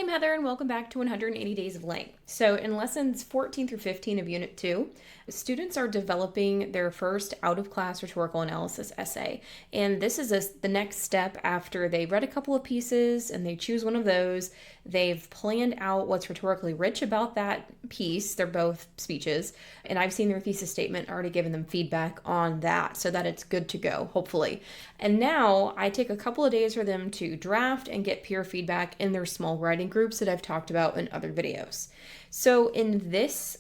I'm Heather and welcome back to 180 Days of Lang. So in lessons 14 through 15 of Unit 2, students are developing their first out-of-class rhetorical analysis essay. And this is the next step after they read a couple of pieces and they choose one of those. They've planned out what's rhetorically rich about that piece. They're both speeches. And I've seen their thesis statement, already given them feedback on that so that it's good to go, hopefully. And now I take a couple of days for them to draft and get peer feedback in their small writing groups that I've talked about in other videos. So in this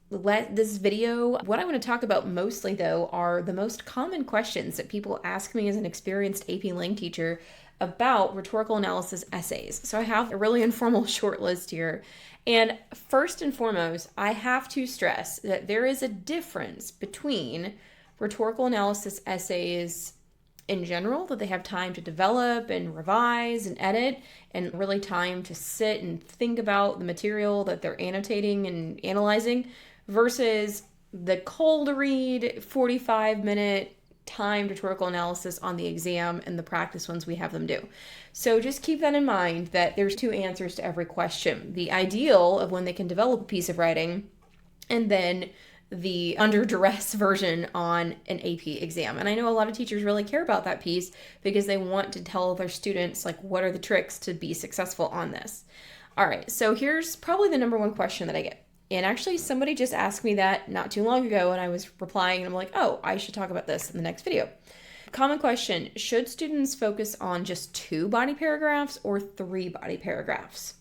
video, what I want to talk about mostly though are the most common questions that people ask me as an experienced AP Lang teacher about rhetorical analysis essays. So I have a really informal short list here. And first and foremost, I have to stress that there is a difference between rhetorical analysis essays in general, that they have time to develop and revise and edit, and really time to sit and think about the material that they're annotating and analyzing, versus the cold read 45-minute timed rhetorical analysis on the exam and the practice ones we have them do. So just keep that in mind, that there's two answers to every question. The ideal of when they can develop a piece of writing, and then the under duress version on an AP exam. And I know a lot of teachers really care about that piece because they want to tell their students, like, what are the tricks to be successful on this? All right, so here's probably the number one question that I get. And actually somebody just asked me that not too long ago and I was replying and I'm like, oh, I should talk about this in the next video. Common question: should students focus on just 2 body paragraphs or 3 body paragraphs?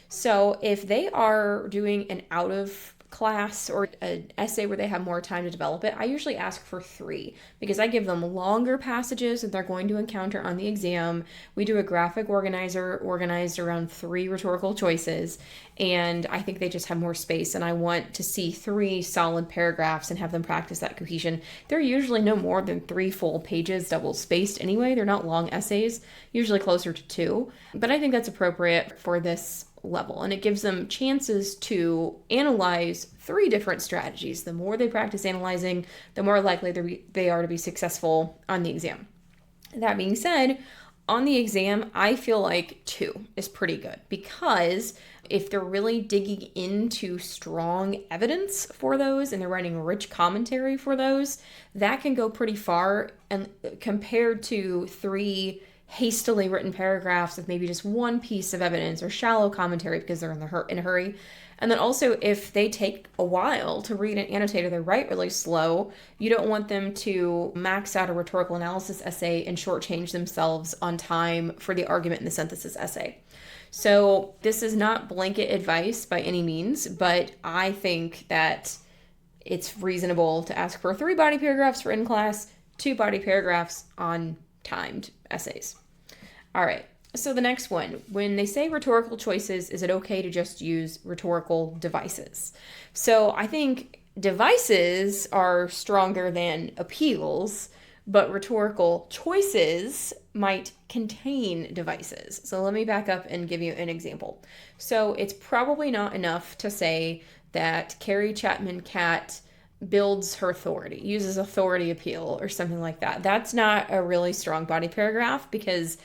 So if they are doing an out of class or an essay where they have more time to develop it, I usually ask for 3 because I give them longer passages that they're going to encounter on the exam. We do a graphic organizer organized around 3 rhetorical choices, and I think they just have more space, and I want to see 3 solid paragraphs and have them practice that cohesion. They're usually no more than 3 full pages double spaced anyway. They're not long essays, usually closer to 2, but I think that's appropriate for this level, and it gives them chances to analyze 3 different strategies. The more they practice analyzing, the more likely they are to be successful on the exam. That being said, on the exam, I feel like 2 is pretty good, because if they're really digging into strong evidence for those and they're writing rich commentary for those, that can go pretty far, and compared to 3 hastily written paragraphs with maybe just 1 piece of evidence or shallow commentary because they're in a hurry. And then also, if they take a while to read and annotate or they write really slow, you don't want them to max out a rhetorical analysis essay and shortchange themselves on time for the argument and the synthesis essay. So this is not blanket advice by any means, but I think that it's reasonable to ask for 3 body paragraphs for in-class, 2 body paragraphs on timed essays. All right, so the next one, when they say rhetorical choices, is it okay to just use rhetorical devices? So I think devices are stronger than appeals, but rhetorical choices might contain devices. So let me back up and give you an example. So it's probably not enough to say that Carrie Chapman Catt builds her authority, uses authority appeal or something like that. That's not a really strong body paragraph because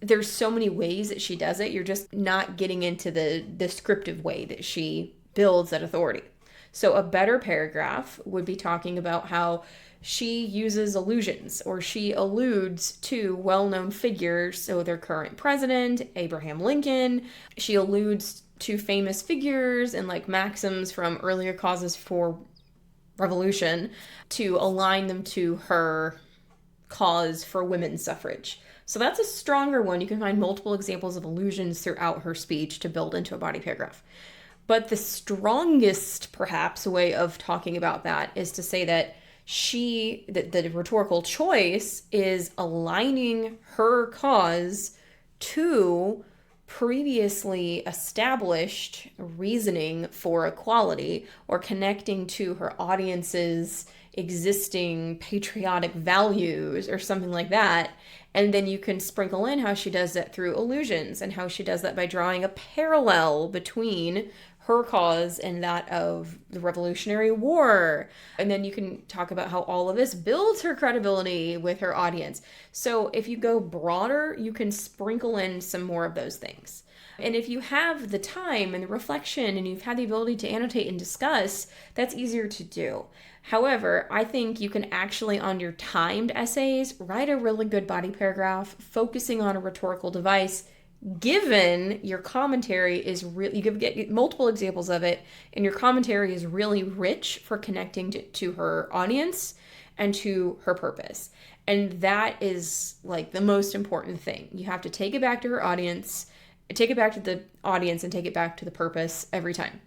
there's so many ways that she does it. You're just not getting into the descriptive way that she builds that authority. So a better paragraph would be talking about how she uses allusions, or she alludes to well-known figures. So their current president, Abraham Lincoln. She alludes to famous figures and like maxims from earlier causes for revolution to align them to her cause for women's suffrage. So that's a stronger one. You can find multiple examples of allusions throughout her speech to build into a body paragraph. But the strongest, perhaps, way of talking about that is to say that the rhetorical choice is aligning her cause to previously established reasoning for equality, or connecting to her audience's existing patriotic values or something like that. And then you can sprinkle in how she does that through allusions, and how she does that by drawing a parallel between her cause and that of the Revolutionary War. And then you can talk about how all of this builds her credibility with her audience. So if you go broader, you can sprinkle in some more of those things. And if you have the time and the reflection and you've had the ability to annotate and discuss, that's easier to do. However, I think you can actually, on your timed essays, write a really good body paragraph focusing on a rhetorical device, given your commentary is really, you get multiple examples of it, and your commentary is really rich for connecting to her audience and to her purpose. And that is like the most important thing. You have to take it back to her audience, take it back to the audience, and take it back to the purpose every time.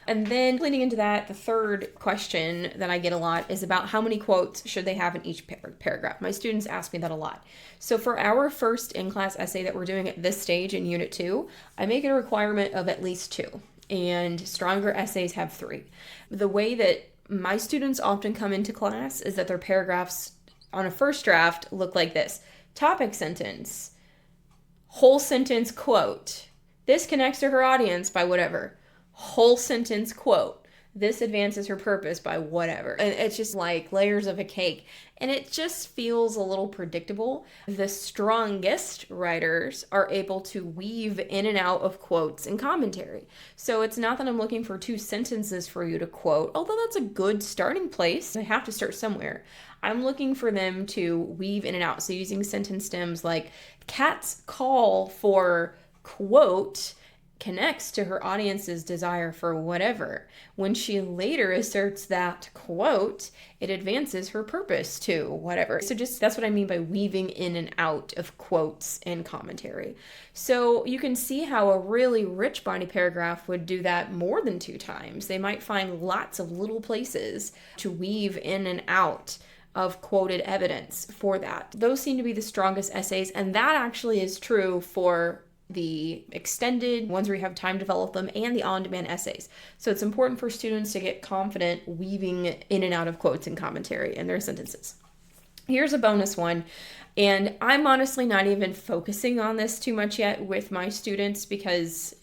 And then leading into that, the third question that I get a lot is about how many quotes should they have in each paragraph. My students ask me that a lot. So for our first in-class essay that we're doing at this stage in Unit 2, I make it a requirement of at least 2, and stronger essays have 3. The way that my students often come into class is that their paragraphs on a first draft look like this. Topic sentence, whole sentence quote, this connects to her audience by whatever. Whole sentence quote, this advances her purpose by whatever. And it's just like layers of a cake. And it just feels a little predictable. The strongest writers are able to weave in and out of quotes and commentary. So it's not that I'm looking for 2 sentences for you to quote, although that's a good starting place. They have to start somewhere. I'm looking for them to weave in and out. So using sentence stems like Kat's call for quote connects to her audience's desire for whatever. When she later asserts that quote, it advances her purpose to whatever. So just that's what I mean by weaving in and out of quotes and commentary. So you can see how a really rich body paragraph would do that more than 2 times. They might find lots of little places to weave in and out of quoted evidence for that. Those seem to be the strongest essays, and that actually is true for the extended ones where you have time to develop them and the on-demand essays. So it's important for students to get confident weaving in and out of quotes and commentary in their sentences. Here's a bonus one, and I'm honestly not even focusing on this too much yet with my students because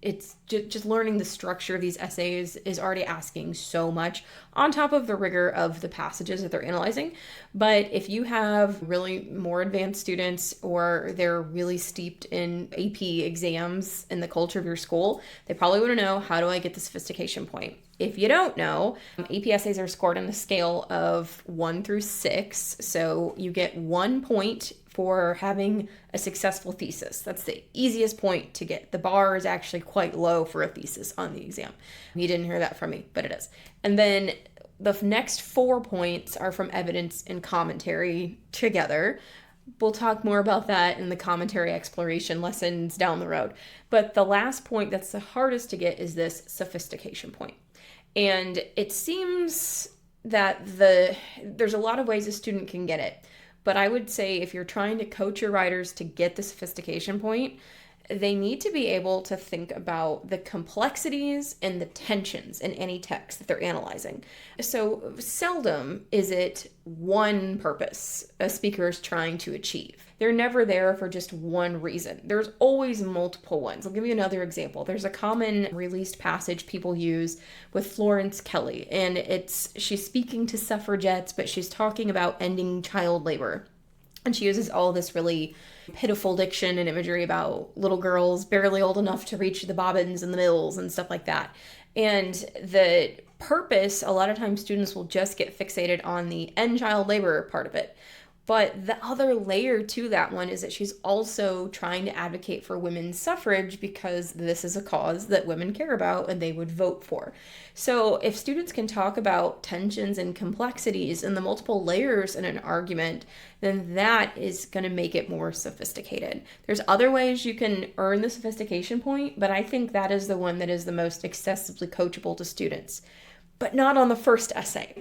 it's just learning the structure of these essays is already asking so much on top of the rigor of the passages that they're analyzing. But if you have really more advanced students or they're really steeped in AP exams in the culture of your school, they probably want to know, how do I get the sophistication point? If you don't know, AP essays are scored on a scale of 1 through 6. So you get 1 point for having a successful thesis. That's the easiest point to get. The bar is actually quite low for a thesis on the exam. You didn't hear that from me, but it is. And then the next 4 points are from evidence and commentary together. We'll talk more about that in the commentary exploration lessons down the road. But the last point that's the hardest to get is this sophistication point. And it seems that there's a lot of ways a student can get it. But I would say if you're trying to coach your writers to get the sophistication point, they need to be able to think about the complexities and the tensions in any text that they're analyzing. So seldom is it one purpose a speaker is trying to achieve. They're never there for just one reason. There's always multiple ones. I'll give you another example. There's a common released passage people use with Florence Kelly, and she's speaking to suffragettes, but she's talking about ending child labor. And she uses all this really pitiful diction and imagery about little girls barely old enough to reach the bobbins and the mills and stuff like that. And the purpose, a lot of times students will just get fixated on the end child labor part of it. But the other layer to that one is that she's also trying to advocate for women's suffrage because this is a cause that women care about and they would vote for. So if students can talk about tensions and complexities and the multiple layers in an argument, then that is going to make it more sophisticated. There's other ways you can earn the sophistication point, but I think that is the one that is the most accessibly coachable to students. But not on the first essay.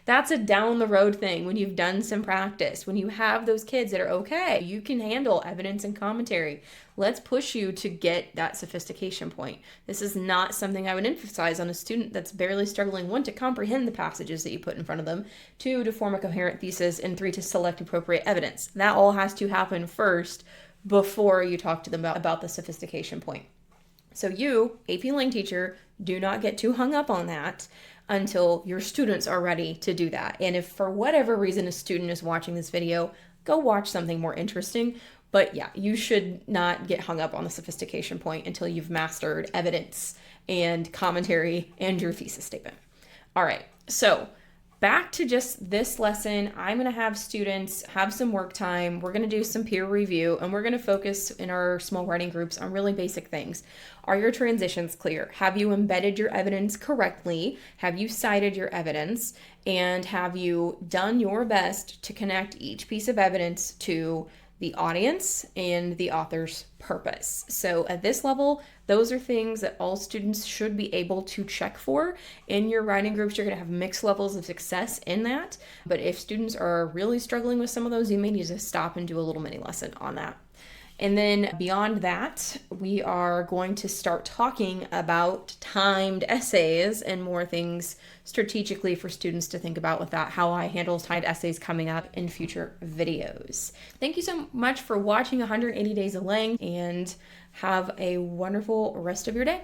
That's a down the road thing when you've done some practice. When you have those kids that are okay, you can handle evidence and commentary. Let's push you to get that sophistication point. This is not something I would emphasize on a student that's barely struggling, 1, to comprehend the passages that you put in front of them, 2, to form a coherent thesis, and 3, to select appropriate evidence. That all has to happen first before you talk to them about the sophistication point. So you, AP Lang teacher, do not get too hung up on that until your students are ready to do that. And if for whatever reason a student is watching this video, go watch something more interesting But yeah, you should not get hung up on the sophistication point until you've mastered evidence and commentary and your thesis statement. All right, so back to just this lesson, I'm going to have students have some work time. We're going to do some peer review, and we're going to focus in our small writing groups on really basic things. Are your transitions clear? Have you embedded your evidence correctly? Have you cited your evidence? And have you done your best to connect each piece of evidence to the audience and the author's purpose? So at this level, those are things that all students should be able to check for. In your writing groups, you're going to have mixed levels of success in that. But if students are really struggling with some of those, you may need to stop and do a little mini lesson on that. And then beyond that, we are going to start talking about timed essays and more things strategically for students to think about with that, how I handle timed essays coming up in future videos. Thank you so much for watching 180 Days of Lang, and have a wonderful rest of your day.